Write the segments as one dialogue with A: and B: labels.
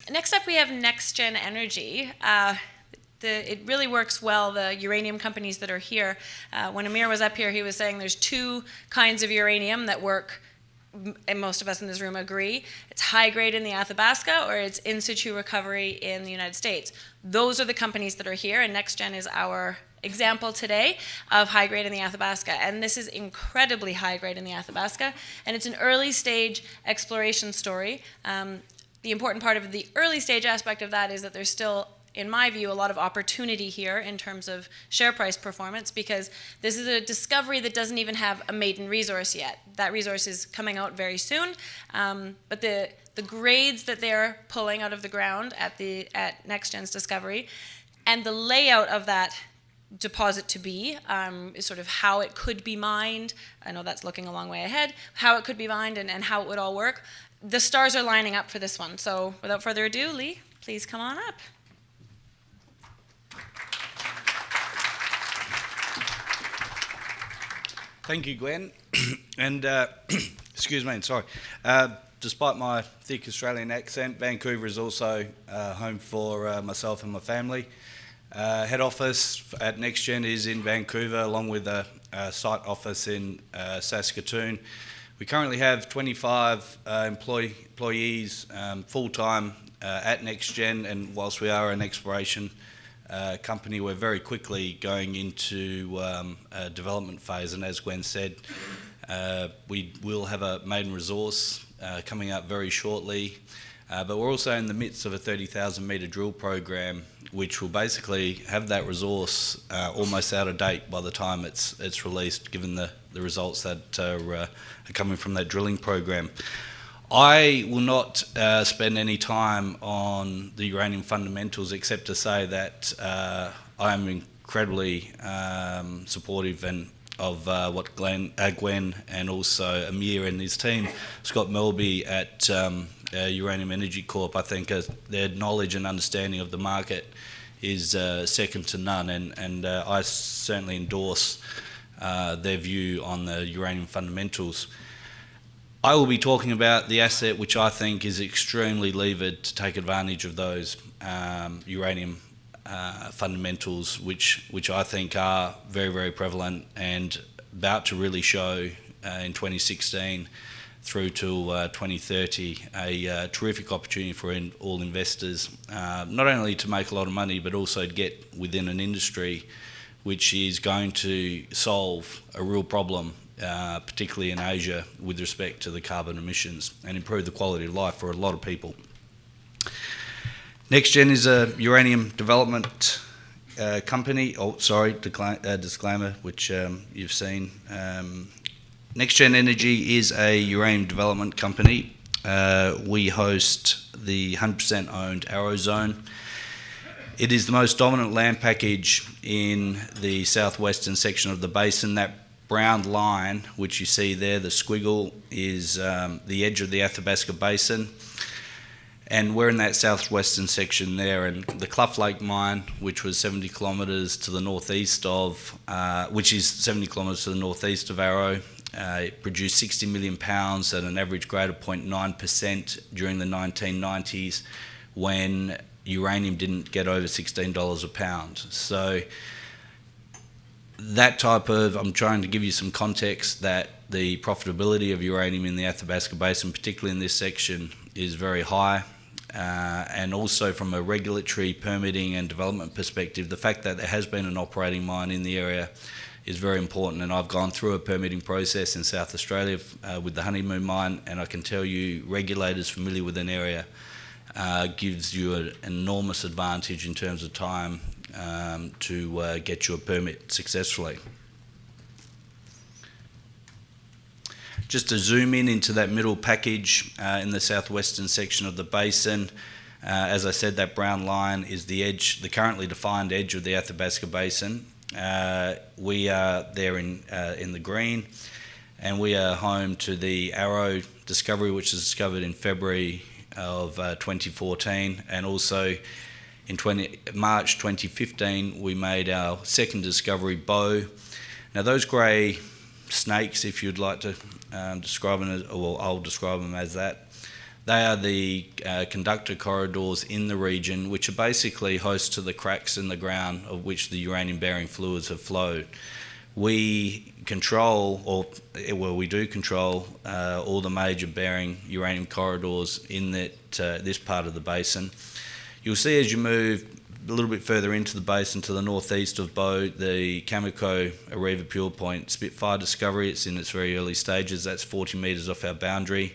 A: Next up, we have NexGen Energy. It really works well, the uranium companies that are here. When Amir was up here, he was saying there's two kinds of uranium that work, and most of us in this room agree. It's high grade in the Athabasca, or it's in situ recovery in the United States. Those are the companies that are here, and NexGen is our example today of high grade in the Athabasca. And this is incredibly high grade in the Athabasca, and it's an early stage exploration story. The important part of the early stage aspect of that is that there's still, in my view, a lot of opportunity here in terms of share price performance, because this is a discovery that doesn't even have a maiden resource yet. That resource is coming out very soon, but the grades that they're pulling out of the ground at NexGen's discovery, and the layout of that deposit to be, is sort of how it could be mined. I know that's looking a long way ahead, how it could be mined and how it would all work. The stars are lining up for this one. So without further ado, Lee, please come on up.
B: Thank you, Gwen. And excuse me, sorry. Despite my thick Australian accent, Vancouver is also home for myself and my family. Head office at NexGen is in Vancouver, along with a site office in Saskatoon. We currently have 25 employees full-time at NexGen, and whilst we are an exploration company, we're very quickly going into a development phase, and as Gwen said, we will have a maiden resource coming up very shortly, but we're also in the midst of a 30,000 metre drill program, which will basically have that resource almost out of date by the time it's released, given the results that are coming from that drilling program. I will not spend any time on the uranium fundamentals, except to say that I am incredibly supportive of what Gwen and also Amir and his team, Scott Melby at Uranium Energy Corp. I think their knowledge and understanding of the market is second to none, and I certainly endorse their view on the uranium fundamentals. I will be talking about the asset which I think is extremely levered to take advantage of those uranium fundamentals, which I think are very, very prevalent and about to really show in 2016 through to 2030 a terrific opportunity for all investors, not only to make a lot of money but also to get within an industry which is going to solve a real problem, particularly in Asia, with respect to the carbon emissions, and improve the quality of life for a lot of people. NexGen is a uranium development company. Disclaimer, which you've seen. NexGen Energy is a uranium development company. We host the 100% owned Arrow Zone. It is the most dominant land package in the southwestern section of the basin. That brown line, which you see there, the squiggle, is the edge of the Athabasca Basin. And we're in that southwestern section there. And the Clough Lake mine, which was 70 kilometres to the northeast of, which is 70 kilometres to the northeast of Arrow, it produced 60 million pounds at an average grade of 0.9% during the 1990s, when uranium didn't get over $16 a pound. So that type of, I'm trying to give you some context that the profitability of uranium in the Athabasca Basin, particularly in this section, is very high. And also from a regulatory permitting and development perspective, the fact that there has been an operating mine in the area is very important. And I've gone through a permitting process in South Australia with the Honeymoon mine, and I can tell you regulators familiar with an area gives you an enormous advantage in terms of time to get your permit successfully. Just to zoom into that middle package in the southwestern section of the basin, as I said, that brown line is the edge, the currently defined edge of the Athabasca Basin. We are there in the green, and we are home to the Arrow discovery, which was discovered in February of 2014, and also in March 2015 we made our second discovery, Bow. Now those grey snakes, if you'd like to describe them as, well, I'll describe them as that. They are the conductor corridors in the region, which are basically host to the cracks in the ground of which the uranium-bearing fluids have flowed. We control, we do control all the major bearing uranium corridors in this part of the basin. You'll see as you move a little bit further into the basin to the northeast of Bow, the Cameco Areva Pure Point Spitfire discovery. It's in its very early stages. That's 40 metres off our boundary.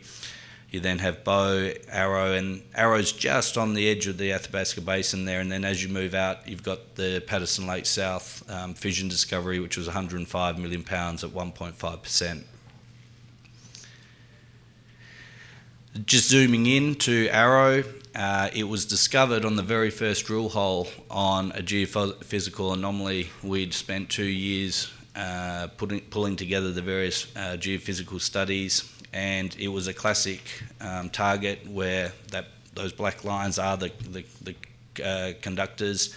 B: You then have Bow, Arrow, and Arrow's just on the edge of the Athabasca Basin there, and then as you move out, you've got the Patterson Lake South fission discovery, which was 105 million pounds at 1.5%. Just zooming in to Arrow, it was discovered on the very first drill hole on a geophysical anomaly. We'd spent 2 years pulling together the various geophysical studies, and it was a classic target where those black lines are the conductors,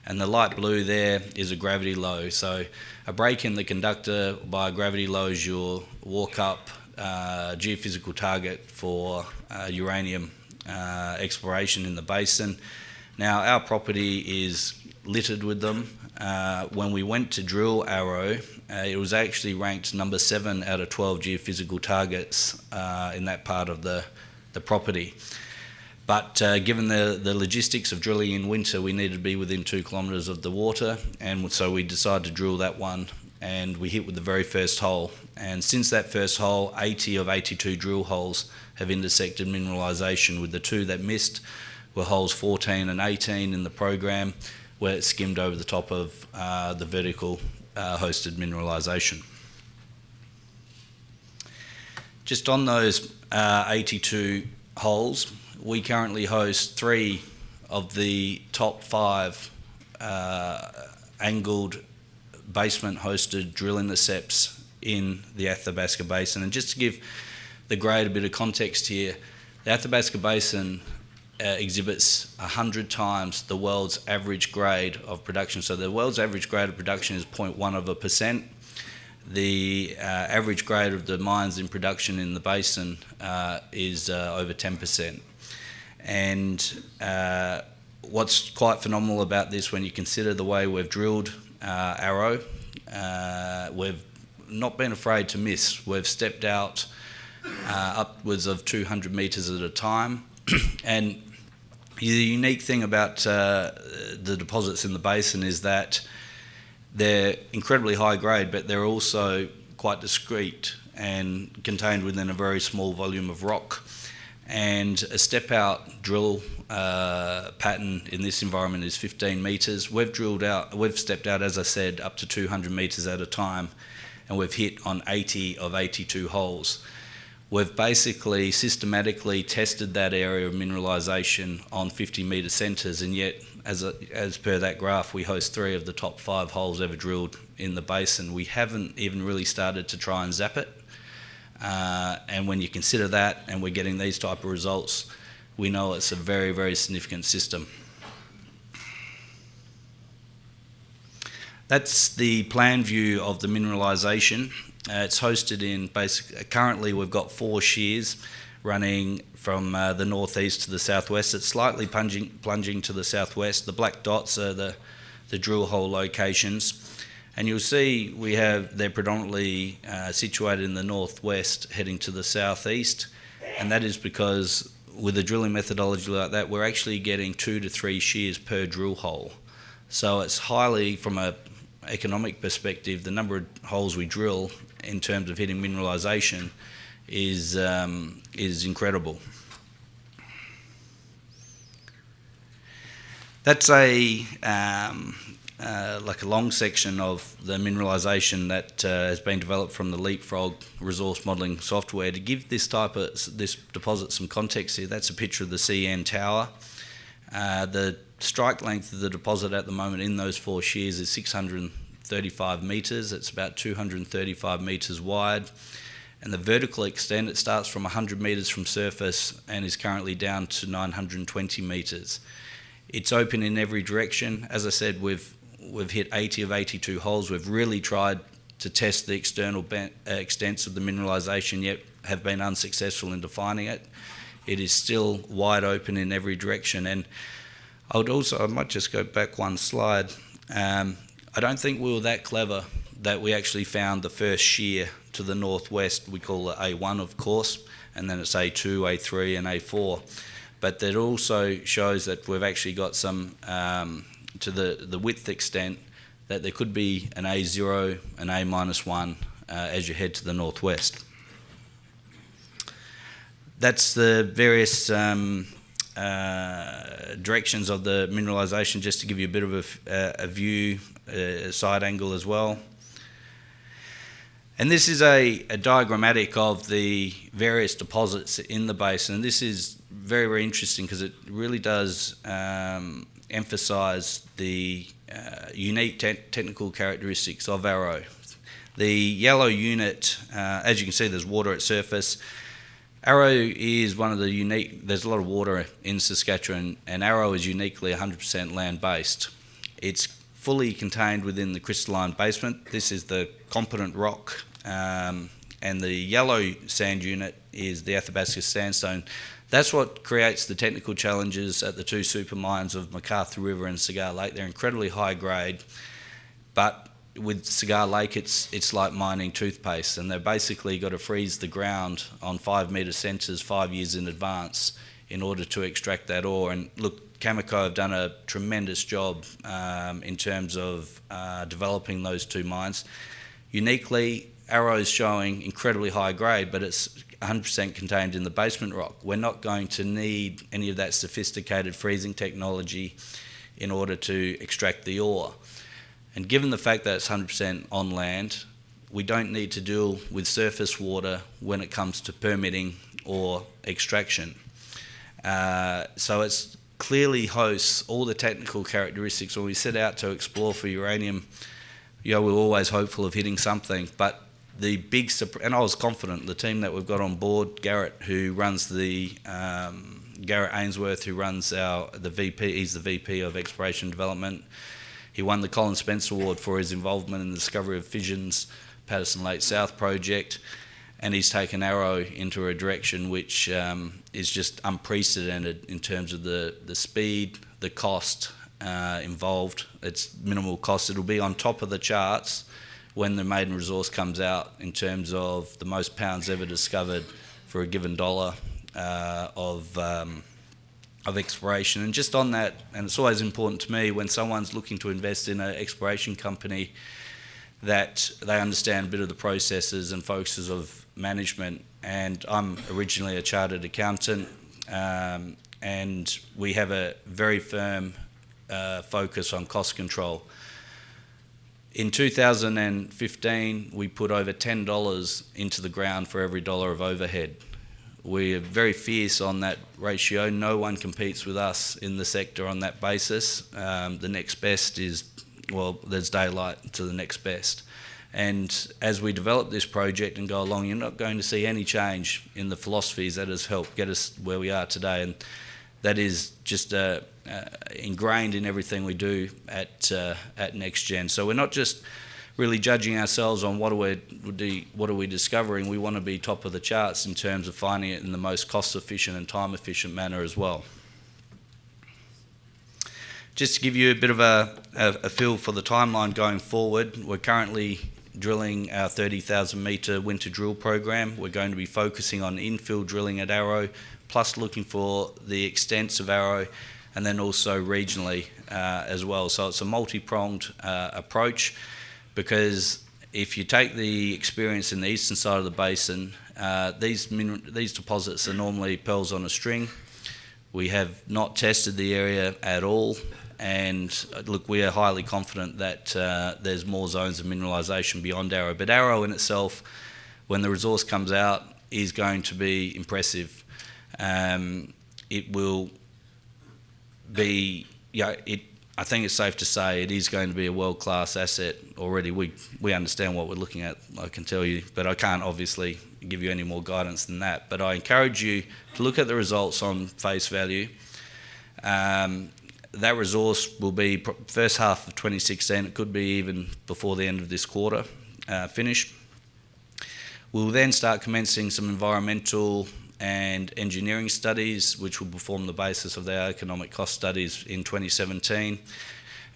B: and the light blue there is a gravity low. So a break in the conductor by a gravity low is your walk-up geophysical target for uranium exploration in the basin. Now, our property is littered with them. When we went to drill Arrow, it was actually ranked number 7 out of 12 geophysical targets in that part of the property. But given the logistics of drilling in winter, we needed to be within 2 kilometres of the water, and so we decided to drill that one, and we hit with the very first hole. And since that first hole, 80 of 82 drill holes have intersected mineralisation, with the 2 that missed were holes 14 and 18 in the program, where it skimmed over the top of the vertical hosted mineralisation. Just on those 82 holes, we currently host 3 of the top 5 angled basement hosted drill intercepts in the Athabasca Basin. And just to give the grade a bit of context here, the Athabasca Basin exhibits 100 times the world's average grade of production. So the world's average grade of production is 0.1%. The average grade of the mines in production in the basin is over 10%. And what's quite phenomenal about this, when you consider the way we've drilled Arrow, we've not been afraid to miss. We've stepped out upwards of 200 metres at a time. And the unique thing about the deposits in the basin is that they're incredibly high grade, but they're also quite discrete and contained within a very small volume of rock. And a step out drill pattern in this environment is 15 metres. We've stepped out, as I said, up to 200 metres at a time, and we've hit on 80 of 82 holes. We've basically systematically tested that area of mineralisation on 50-metre centres, and yet, as per that graph, we host 3 of the top 5 holes ever drilled in the basin. We haven't even really started to try and zap it. And when you consider that, and we're getting these type of results, we know it's a very, very significant system. That's the plan view of the mineralisation. It's hosted in currently we've got 4 shears running from the northeast to the southwest. It's slightly plunging to the southwest. The black dots are the drill hole locations. And you'll see they're predominantly situated in the northwest heading to the southeast. And that is because with a drilling methodology like that, we're actually getting 2 to 3 shears per drill hole. So it's highly, from an economic perspective, the number of holes we drill in terms of hitting mineralisation is incredible. That's like a long section of the mineralisation that has been developed from the Leapfrog resource modelling software. To give this deposit some context here, that's a picture of the CN tower. The strike length of the deposit at the moment in those 4 shears is 635 metres. It's about 235 metres wide. And the vertical extent, it starts from 100 metres from surface and is currently down to 920 metres. It's open in every direction. As I said, we've hit 80 of 82 holes. We've really tried to test the external extents of the mineralisation, yet have been unsuccessful in defining it. it is still wide open in every direction. And I might just go back one slide. I don't think we were that clever that we actually found the first shear to the northwest. We call it A1, of course, and then it's A2, A3 and A4. But that also shows that we've actually got some, to the width extent, that there could be an A0, an A-1 as you head to the northwest. That's the various directions of the mineralisation, just to give you a bit of a view, a side angle as well. And this is a diagrammatic of the various deposits in the basin. And this is very, very interesting because it really does emphasise the unique technical characteristics of Arrow. The yellow unit, as you can see, there's water at surface. Arrow is one of the unique, there's a lot of water in Saskatchewan, and Arrow is uniquely 100% land-based. It's fully contained within the crystalline basement. This is the competent rock, and the yellow sand unit is the Athabasca sandstone. That's what creates the technical challenges at the two super mines of McArthur River and Cigar Lake. They're incredibly high grade, but with Cigar Lake, it's like mining toothpaste, and they've basically got to freeze the ground on 5 metre centres 5 years in advance in order to extract that ore. And look, Cameco have done a tremendous job in terms of developing those two mines. Uniquely, Arrow is showing incredibly high grade, but it's 100% contained in the basement rock. We're not going to need any of that sophisticated freezing technology in order to extract the ore. And given the fact that it's 100% on land, we don't need to deal with surface water when it comes to permitting or extraction. So it clearly hosts all the technical characteristics. When we set out to explore for uranium, we're always hopeful of hitting something. But the big and I was confident, the team that we've got on board, Garrett, who runs Garrett Ainsworth, who runs the VP, he's the VP of Exploration Development. He won the Colin Spence Award for his involvement in the discovery of Fission's Patterson Lake South project, and he's taken Arrow into a direction which is just unprecedented in terms of the speed, the cost involved. It's minimal cost. It'll be on top of the charts when the maiden resource comes out in terms of the most pounds ever discovered for a given dollar of exploration. And just on that, and it's always important to me when someone's looking to invest in an exploration company that they understand a bit of the processes and focuses of management. And I'm originally a chartered accountant, and we have a very firm focus on cost control. In 2015, we put over $10 into the ground for every dollar of overhead. We are very fierce on that ratio. No one competes with us in the sector on that basis. The next best is, well, there's daylight to the next best. And as we develop this project and go along, you're not going to see any change in the philosophies that has helped get us where we are today. And that is just ingrained in everything we do at NexGen. So we're not just really judging ourselves on what are we discovering. We want to be top of the charts in terms of finding it in the most cost-efficient and time-efficient manner as well. Just to give you a bit of a feel for the timeline going forward, we're currently drilling our 30,000 metre winter drill program. We're going to be focusing on infill drilling at Arrow, plus looking for the extents of Arrow, and then also regionally as well. So it's a multi-pronged approach, because if you take the experience in the eastern side of the basin, these deposits are normally pearls on a string. We have not tested the area at all, and look, we are highly confident that there's more zones of mineralisation beyond Arrow. But Arrow in itself, when the resource comes out, is going to be impressive. It will be, I think it's safe to say it is going to be a world-class asset already. We understand what we're looking at, I can tell you, but I can't obviously give you any more guidance than that. But I encourage you to look at the results on face value. That resource will be first half of 2016. It could be even before the end of this quarter finished. We'll then start commencing some environmental and engineering studies, which will form the basis of our economic cost studies in 2017.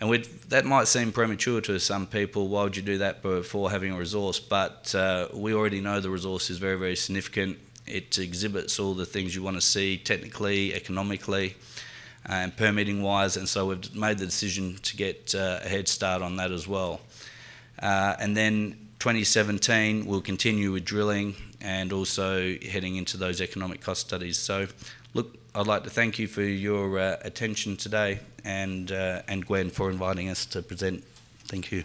B: And that might seem premature to some people. Why would you do that before having a resource? But we already know the resource is very, very significant. It exhibits all the things you want to see technically, economically, and permitting-wise, and so we've made the decision to get a head start on that as well. And then 2017, we'll continue with drilling and also heading into those economic cost studies. So, look, I'd like to thank you for your attention today, and Gwen for inviting us to present. Thank you.